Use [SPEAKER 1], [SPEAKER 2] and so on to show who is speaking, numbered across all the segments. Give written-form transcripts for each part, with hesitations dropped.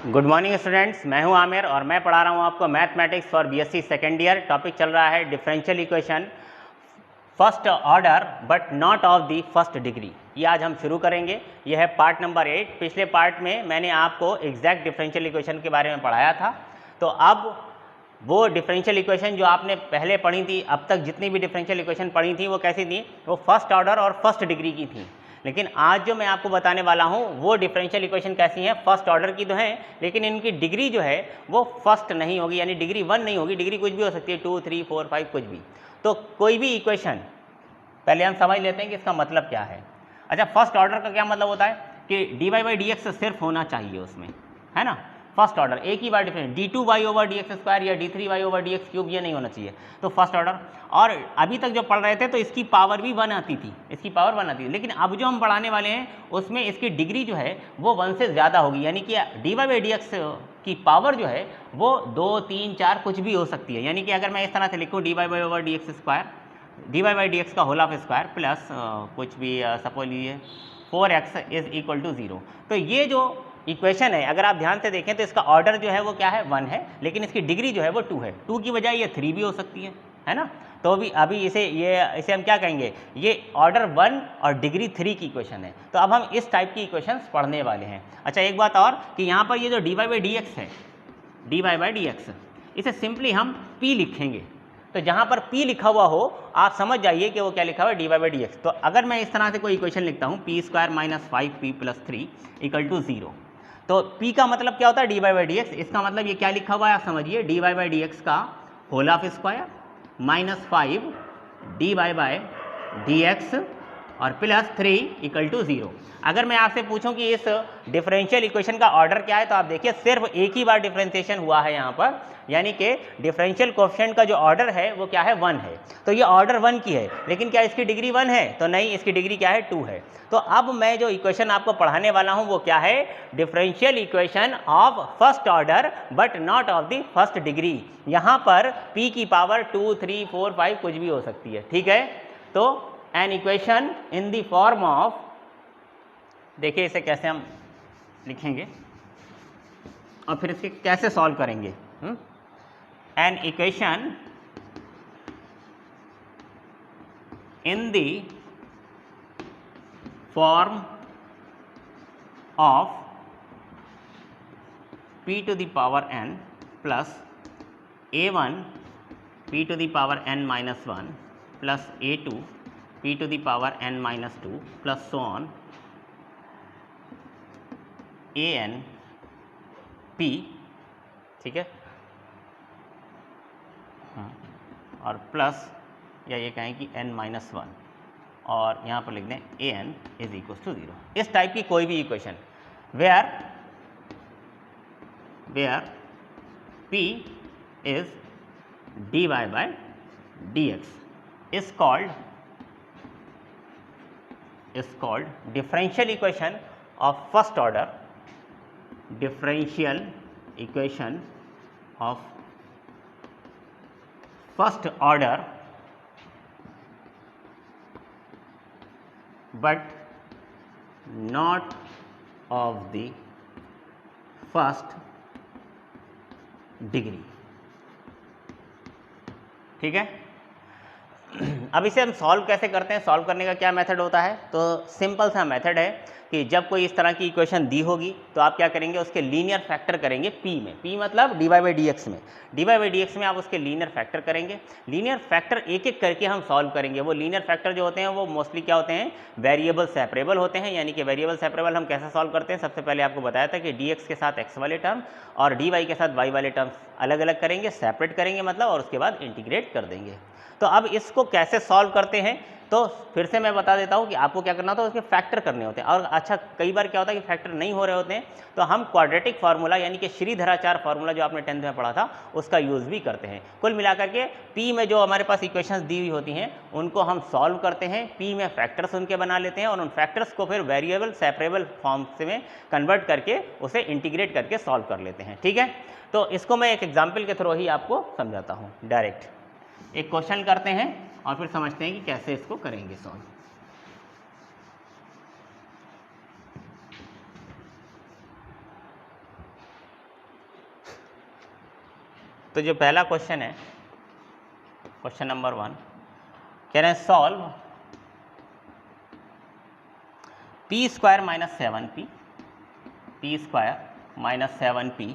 [SPEAKER 1] Good morning students, मैं हूं आमिर और मैं पढ़ा रहा हूं आपको mathematics for BSc second year. Topic चल रहा है differential equation first order but not of the first degree. ये आज हम शुरू करेंगे। यह है पार्ट नंबर 8। पिछले पार्ट में मैंने आपको एग्जैक्ट डिफरेंशियल इक्वेशन के बारे में पढ़ाया था। तो अब वो डिफरेंशियल इक्वेशन जो आपने पहले पढ़ी थी, अब तक जितनी भी डिफरेंशियल इक्वेशन पढ़ी थी वो कैसी थी, वो फर्स्ट ऑर्डर और फर्स्ट डिग्री की थी। लेकिन आज जो मैं आपको बताने वाला हूँ वो डिफरेंशियल इक्वेशन कैसी हैं, फर्स्ट ऑर्डर की तो हैं, लेकिन इनकी डिग्री जो है वो फर्स्ट नहीं होगी, यानी डिग्री 1 नहीं होगी। डिग्री कुछ भी हो सकती है, 2, 3, 4, 5 कुछ भी। तो कोई भी इक्वेशन पहले हम समझ लेते हैं कि इसका मतलब क्या है। अच्छा, फर्स्ट ऑर्डर का क्या मतलब होता है कि dy/dx सिर्फ होना चाहिए उसमें, है ना। फर्स्ट ऑर्डर एक ही बार डिफरेंस d2y/dx² या d3y/dx³ ये नहीं होना चाहिए। तो फर्स्ट ऑर्डर। और अभी तक जो पढ़ रहे थे तो इसकी पावर भी 1 आती थी, इसकी पावर 1 आती थी। लेकिन अब जो हम पढ़ाने वाले हैं उसमें इसकी डिग्री जो है वो 1 से ज़्यादा होगी, यानी कि dy/dx की पावर जो है वो 2, 3, 4 कुछ भी हो सकती है। यानी कि अगर मैं इस तरह से लिखूँ dy/dx का होल ऑफ स्क्वायर प्लस कुछ भी सपोज लीजिए 4x = 0। तो ये जो इक्वेशन है, अगर आप ध्यान से देखें तो इसका ऑर्डर जो है वो क्या है, 1 है, लेकिन इसकी डिग्री जो है वो 2 है। 2 की बजाय ये 3 भी हो सकती है ना। तो अभी इसे हम क्या कहेंगे, ये ऑर्डर 1 और डिग्री 3 की इक्वेशन है। तो अब हम इस टाइप की इक्वेशंस पढ़ने वाले हैं। अच्छा, एक बात और कि यहाँ पर ये जो dy/dx है, dy/dx इसे सिंपली हम p लिखेंगे। तो जहाँ पर p लिखा हुआ हो आप समझ जाइए कि वो क्या लिखा हुआ है, dy/dx। तो अगर मैं इस तरह से कोई इक्वेशन लिखता हूँ p² - 5p + 3 = 0, तो p का मतलब क्या होता है, dy/dx। इसका मतलब ये क्या लिखा हुआ है आप समझिए, dy/dx का होल ऑफ स्क्वायर -5 dy/dx और +3 = 0। अगर मैं आपसे पूछूं कि इस डिफरेंशियल इक्वेशन का ऑर्डर क्या है, तो आप देखिए सिर्फ एक ही बार डिफरेंशिएशन हुआ है यहाँ पर, यानी कि डिफरेंशियल कोएफिशिएंट का जो ऑर्डर है वो क्या है, 1 है। तो ये ऑर्डर 1 की है, लेकिन क्या इसकी डिग्री 1 है, तो नहीं, इसकी डिग्री क्या है, 2 है। तो अब मैं जो इक्वेशन आपको पढ़ाने वाला हूँ वो क्या है, differential equation of first order but not of the first degree. यहाँ पर p की पावर 2, 3, 4, 5 कुछ भी हो सकती है, ठीक है। तो an equation in the form of, देखिए इसे कैसे हम लिखेंगे और फिर इसके कैसे सॉल्व करेंगे। An equation in the form of p to the power n plus a1 p to the power n minus 1 plus a2 p to the power n minus 2 plus so on an p, ठीक है, और plus या ये कहें कि n-1 और यहाँ पर लिख दें an = 0। इस टाइप की कोई भी equation where p is dy/dx is called differential equation of first order, differential equation of first order but not of the first degree, ठीक है। अब इसे हम सॉल्व कैसे करते हैं, सॉल्व करने का क्या मेथड होता है, तो सिंपल सा मेथड है कि जब कोई इस तरह की इक्वेशन दी होगी तो आप क्या करेंगे, उसके लीनियर फैक्टर करेंगे p में। p मतलब dy/dx में, dy/dx में आप उसके लीनियर फैक्टर करेंगे। लीनियर फैक्टर एक एक करके हम सॉल्व करेंगे। वो लीनियर फैक्टर जो होते हैं वो मोस्टली क्या होते हैं, वेरिएबल सेपरेबल होते हैं। यानी कि वेरिएबल सेपरेबल हम कैसे सॉल्व करते हैं, सबसे पहले आपको बताया था कि dx के साथ x वाले टर्म और dy के साथ y वाले टर्म्स अलग अलग करेंगे, सेपरेट करेंगे मतलब, और उसके बाद इंटीग्रेट कर देंगे। तो अब इसको कैसे सॉल्व करते हैं, तो फिर से मैं बता देता हूँ कि आपको क्या करना होता है, उसके फैक्टर करने होते हैं। और अच्छा, कई बार क्या होता है कि फैक्टर नहीं हो रहे होते हैं तो हम क्वाड्रेटिक फार्मूला यानी कि श्रीधराचार्य फार्मूला जो आपने 10th में पढ़ा था उसका यूज़ भी करते हैं। कुल मिलाकर के p में जो हमारे पास इक्वेशंस दी हुई होती हैं उनको हम सॉल्व करते हैं, p में फैक्टर्स उनके बना लेते हैं और उन फैक्टर्स को फिर वेरिएबल सेपरेबल फॉर्म में कन्वर्ट करके उसे इंटीग्रेट करके सॉल्व कर लेते हैं, ठीक है। तो इसको मैं एक एग्जाम्पल के थ्रू ही आपको समझाता हूँ। डायरेक्ट एक क्वेश्चन करते हैं और फिर समझते हैं कि कैसे इसको करेंगे सॉल्व। तो जो पहला क्वेश्चन है, क्वेश्चन नंबर 1, कह रहे हैं solve P square minus 7p, P square minus 7p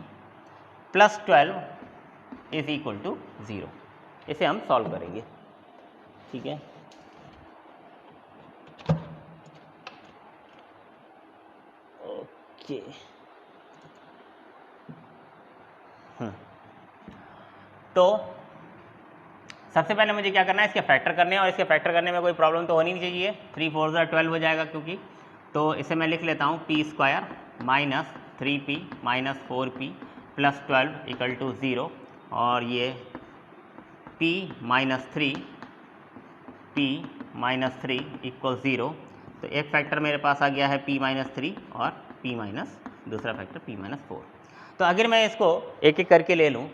[SPEAKER 1] plus 12 is equal to 0। इसे हम सॉल्व करेंगे, ठीक है। ओके, तो सबसे पहले मुझे क्या करना है, इसके फैक्टर करने हैं, और इसके फैक्टर करने में कोई प्रॉब्लम तो होनी नहीं चाहिए। 3 4 12 हो जाएगा, क्योंकि तो इसे मैं लिख लेता हूँ P square minus 3p minus 4p plus 12 equal to 0, और ये p माइनस 3 इक्वल 0। तो एक फैक्टर मेरे पास आ गया है p माइनस 3 और p माइनस दूसरा फैक्टर p माइनस 4। तो अगर मैं इसको एक एक करके ले लूँ,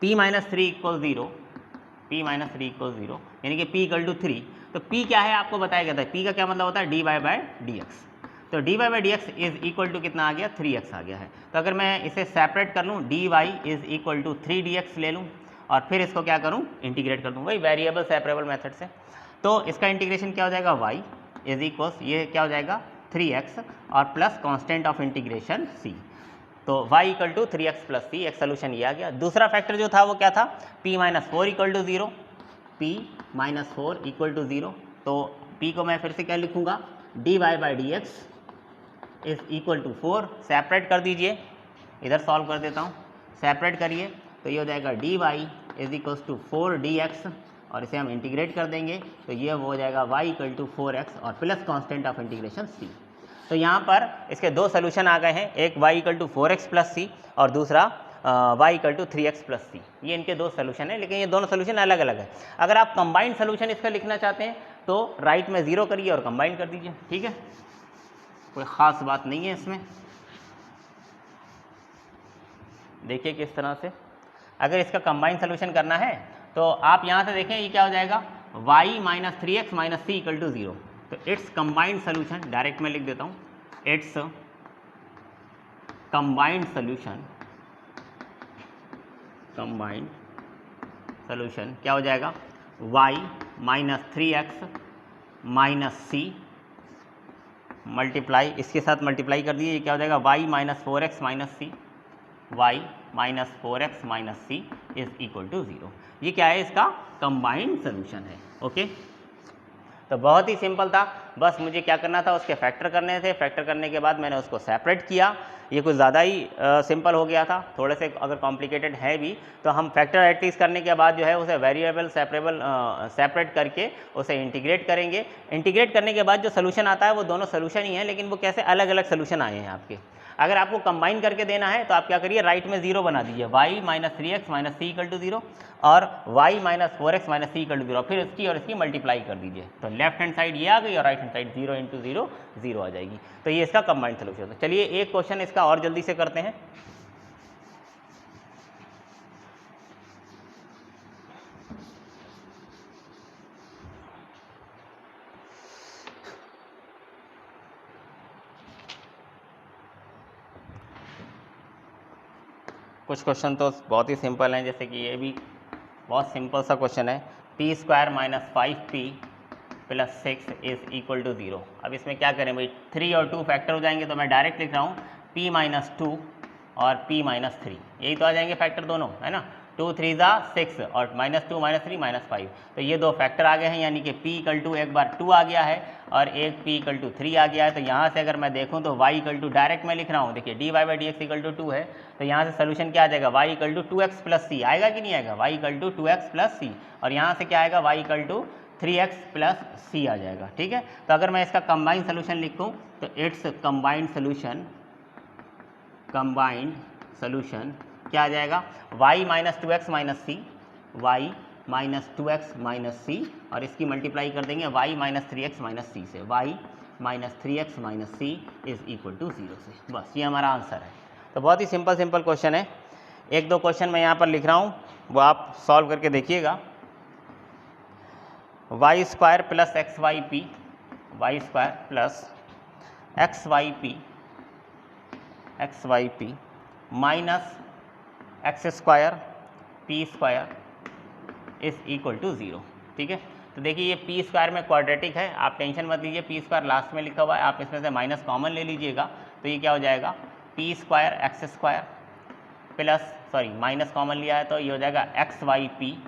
[SPEAKER 1] p minus 3 equal 0, p minus 3 equal 0, यानी कि p इक्वल टू 3। तो p क्या है आपको बताया गया था, p का क्या मतलब होता है dy बाई dx। तो dy by dx is equal to कितना आ गया, 3x आ गया है। तो अगर मैं इसे सेपरेट कर लूँ, dy is equal to 3dx ले लूँ, और फिर इसको क्या करूँ, इंटीग्रेट कर दूँ वही वेरिएबल सेपरेबल मेथड से। तो इसका इंटीग्रेशन क्या हो जाएगा, y इज इक्वल्स, ये क्या हो जाएगा 3x और plus constant of integration c। तो y equal to 3x plus c, एक सोल्यूशन ये आ गया। दूसरा फैक्टर जो था वो क्या था, p minus 4 equal to 0, p minus 4 equal to 0। तो p को मैं फिर से क्या लिखूंगा, dy by dx is equal to 4। Separate कर दीजिए, इधर सॉल्व कर देता हूँ, सेपरेट करिए तो ये हो जाएगा dy is equals to 4dx, और इसे हम इंटीग्रेट कर देंगे तो ये हो जाएगा y इक्वल टू 4x और plus constant of integration c। तो यहाँ पर इसके दो सोल्यूशन आ गए हैं, एक y equal to 4x plus C और दूसरा y equal to 3x plus C. ये इनके दो सोल्यूशन है, लेकिन ये दोनों सोल्यूशन अलग अलग है। अगर आप कंबाइंड सोल्यूशन इसका लिखना चाहते हैं तो राइट में 0 करिए और कंबाइन कर दीजिए, ठीक है, कोई ख़ास बात नहीं है इसमें। देखिए किस तरह से, अगर इसका कंबाइन सोल्यूशन करना है तो आप यहाँ से देखें, ये क्या हो जाएगा, y minus 3x minus C equal to 0। तो इट्स कंबाइंड सोल्यूशन, डायरेक्ट मैं लिख देता हूँ, it's combined solution, combined solution क्या हो जाएगा, y minus 3x minus C multiply, इसके साथ मल्टीप्लाई कर दिए, ये क्या हो जाएगा y minus 4x minus C, y minus 4x minus C is equal to 0। ये क्या है, इसका कंबाइंड सोल्यूशन है। ओके, तो बहुत ही सिंपल था, बस मुझे क्या करना था, उसके फैक्टर करने थे, फैक्टर करने के बाद मैंने उसको सेपरेट किया। ये कुछ ज़्यादा ही सिंपल हो गया था, थोड़े से अगर कॉम्प्लिकेटेड है भी तो हम फैक्टर एटलीस्ट करने के बाद जो है उसे वेरिएबल सेपरेट करके उसे इंटीग्रेट करेंगे। इंटीग्रेट करने के बाद जो सोल्यूशन आता है वो दोनों सोल्यूशन ही हैं, लेकिन वो कैसे अलग अलग सोल्यूशन आए हैं आपके। अगर आपको कंबाइन करके देना है तो आप क्या करिए, राइट में 0 बना दीजिए, y minus 3x minus C equal to 0 और y minus 4x minus C equal to 0, फिर इसकी और इसकी मल्टीप्लाई कर दीजिए। तो लेफ्ट हैंड साइड ये आ गई और राइट हैंड साइड 0 इंटू 0 0 आ जाएगी। तो ये इसका कंबाइंड सोल्यूशन है। चलिए एक क्वेश्चन इसका और जल्दी से करते हैं। कुछ क्वेश्चन तो बहुत ही सिंपल हैं, जैसे कि ये भी बहुत सिंपल सा क्वेश्चन है, P square minus 5p plus 6 is equal to 0। अब इसमें क्या करें भाई, 3 और 2 फैक्टर हो जाएंगे, तो मैं डायरेक्ट लिख रहा हूँ p माइनस 2 और p माइनस 3, यही तो आ जाएंगे फैक्टर दोनों, है ना। 2 3 ज़ा 6 और माइनस 2 माइनस 3 माइनस 5, तो ये दो फैक्टर आ गए हैं, यानी कि p इक्वल टू एक बार 2 आ गया है और एक p इक्वल टू 3 आ गया है। तो यहाँ से अगर मैं देखूँ तो y इक्वल टू डायरेक्ट मैं लिख रहा हूँ, देखिए dy by dx equal to 2 है, तो यहाँ से सोल्यूशन क्या आ जाएगा, y equal to 2x plus C आएगा कि नहीं आएगा, y equal to 2x plus C, और यहाँ से क्या आएगा, y equal to 3x plus C आ जाएगा, ठीक है। तो अगर मैं इसका कंबाइंड सोल्यूशन लिखूँ तो it's combined solution, combined solution क्या आ जाएगा, y minus 2x minus C, y minus 2x minus सी, और इसकी मल्टीप्लाई कर देंगे y minus 3x minus C से, y minus 3x minus C is equal to 0 से। बस ये हमारा आंसर है। तो बहुत ही सिंपल क्वेश्चन है। एक दो क्वेश्चन मैं यहाँ पर लिख रहा हूँ, वो आप सॉल्व करके देखिएगा। Y square plus X Y P, Y square plus X Y P minus X square P square is equal to 0। ठीक है, तो देखिए ये पी स्क्वायर में क्वाड्रेटिक है, आप टेंशन मत लीजिए, पी स्क्वायर लास्ट में लिखा हुआ है, आप इसमें से माइनस कॉमन ले लीजिएगा, तो ये क्या हो जाएगा P square X square plus minus common लिया है तो ये हो जाएगा एक्स वाई पी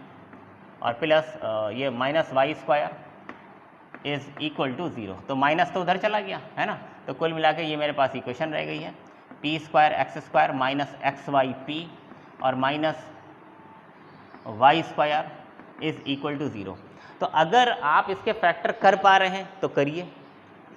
[SPEAKER 1] और प्लस ये minus Y square is equal to 0। तो माइनस तो उधर चला गया है ना, तो कुल मिला के ये मेरे पास इक्वेशन रह गई है P square X square minus X Y P और minus Y square is equal to 0। तो अगर आप इसके फैक्टर कर पा रहे हैं तो करिए,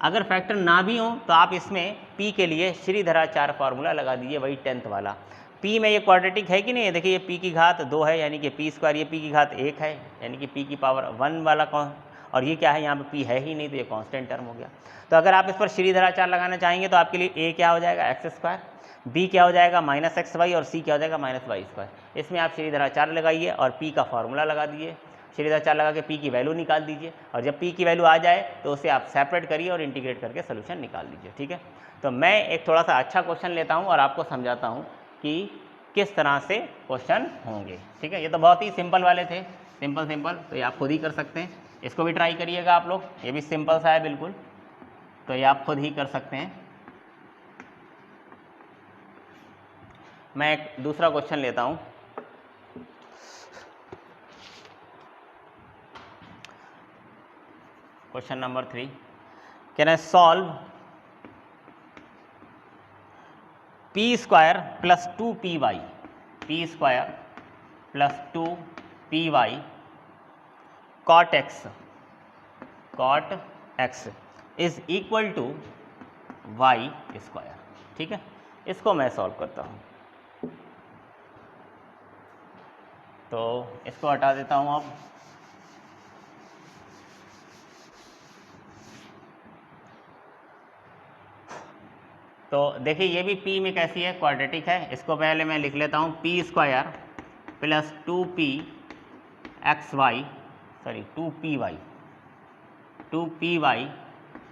[SPEAKER 1] अगर फैक्टर ना भी हो तो आप इसमें p के लिए श्रीधराचार्य फार्मूला लगा दीजिए, वही 10th वाला। p में ये क्वाड्रेटिक है कि नहीं है, देखिए ये p की घात 2 है यानी कि p स्क्वायर, ये p की घात 1 है यानी कि p की पावर 1 वाला कौन, और ये क्या है यहाँ पे p है ही नहीं तो ये कांस्टेंट टर्म हो गया। तो अगर आप इस पर श्रीधराचार्य लगाना चाहेंगे तो आपके लिए a क्या हो जाएगा एक्स स्क्वायर, b क्या हो जाएगा माइनस एक्स वाई और c क्या हो जाएगा माइनस वाई स्क्वायर। इसमें आप श्रीधराचार्य लगाइए और p का फार्मूला लगा दीजिए, श्रीधराचार्य लगा के p की वैल्यू निकाल दीजिए और जब p की वैल्यू आ जाए तो उसे आप सेपरेट करिए और इंटीग्रेट करके सोल्यूशन निकाल दीजिए। ठीक है, तो मैं एक थोड़ा सा अच्छा क्वेश्चन लेता हूँ और आपको समझाता हूँ कि किस तरह से क्वेश्चन होंगे। ठीक है, ये तो बहुत ही सिंपल वाले थे, सिंपल, तो ये आप खुद ही कर सकते हैं, इसको भी ट्राई करिएगा आप लोग, ये भी सिंपल सा है बिल्कुल, तो ये आप खुद ही कर सकते हैं। मैं एक दूसरा क्वेश्चन लेता हूँ, question number 3, can I solve P square plus 2py, P square plus 2py cot X is equal to Y square. ठीक है, इसको मैं सॉल्व करता हूँ, तो इसको हटा देता हूँ अब। तो देखिए ये भी p में कैसी है क्वाड्रेटिक है, इसको पहले मैं लिख लेता हूँ P square plus 2p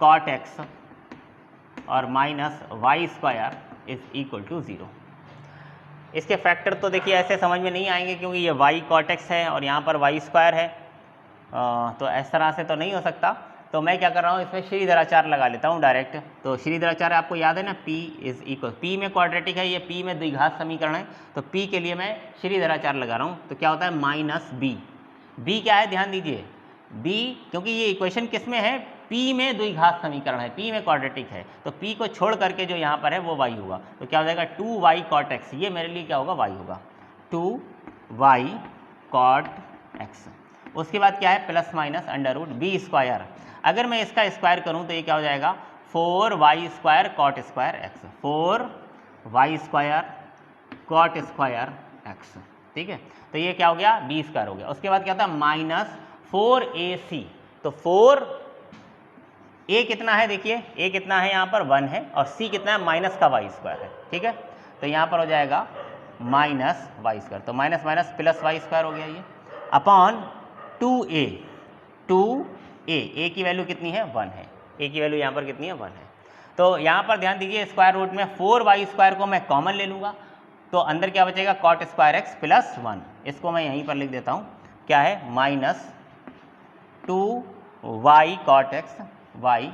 [SPEAKER 1] cot X और minus Y square is equal to 0। इसके फैक्टर तो देखिए ऐसे समझ में नहीं आएंगे क्योंकि ये y कॉट एक्स है और यहाँ पर वाई स्क्वायर है, तो इस तरह से तो नहीं हो सकता। तो मैं क्या कर रहा हूँ, इसमें श्रीधराचार्य लगा लेता हूँ डायरेक्ट। तो श्रीधराचार्य आपको याद है ना, p इज इक्वल, p में क्वाड्रेटिक है, ये p में द्विघात समीकरण है, तो p के लिए मैं श्रीधराचार्य लगा रहा हूँ, तो क्या होता है माइनस b क्या है ध्यान दीजिए, b क्योंकि ये इक्वेशन किस में है, p में द्विघात समीकरण है, p में क्वाड्रेटिक है, तो p को छोड़ करके जो यहाँ पर है वो y होगा, तो क्या हो जाएगा 2y कॉट एक्स, ये मेरे लिए क्या होगा y होगा 2y कॉट एक्स। उसके बाद क्या है plus minus under root B square, अगर मैं इसका स्क्वायर करूं तो ये क्या हो जाएगा 4y square cot square X, 4y square cot square X. ठीक है, तो ये क्या हो गया बी स्क्वायर हो गया। उसके बाद क्या था माइनस 4ac, तो 4a कितना है, देखिए a कितना है यहाँ पर 1 है और c कितना है माइनस का y स्क्वायर है। ठीक है, तो यहाँ पर हो जाएगा माइनस वाई स्क्वायर, तो minus minus plus Y square हो गया ये अपॉन 2a, 2a की वैल्यू कितनी है 1 है, a की वैल्यू यहाँ पर कितनी है 1 है। तो यहाँ पर ध्यान दीजिए स्क्वायर रूट में 4y स्क्वायर को मैं कॉमन ले लूँगा, तो अंदर क्या बचेगा कॉट स्क्वायर एक्स प्लस 1, इसको मैं यहीं पर लिख देता हूँ, क्या है minus 2y cot x y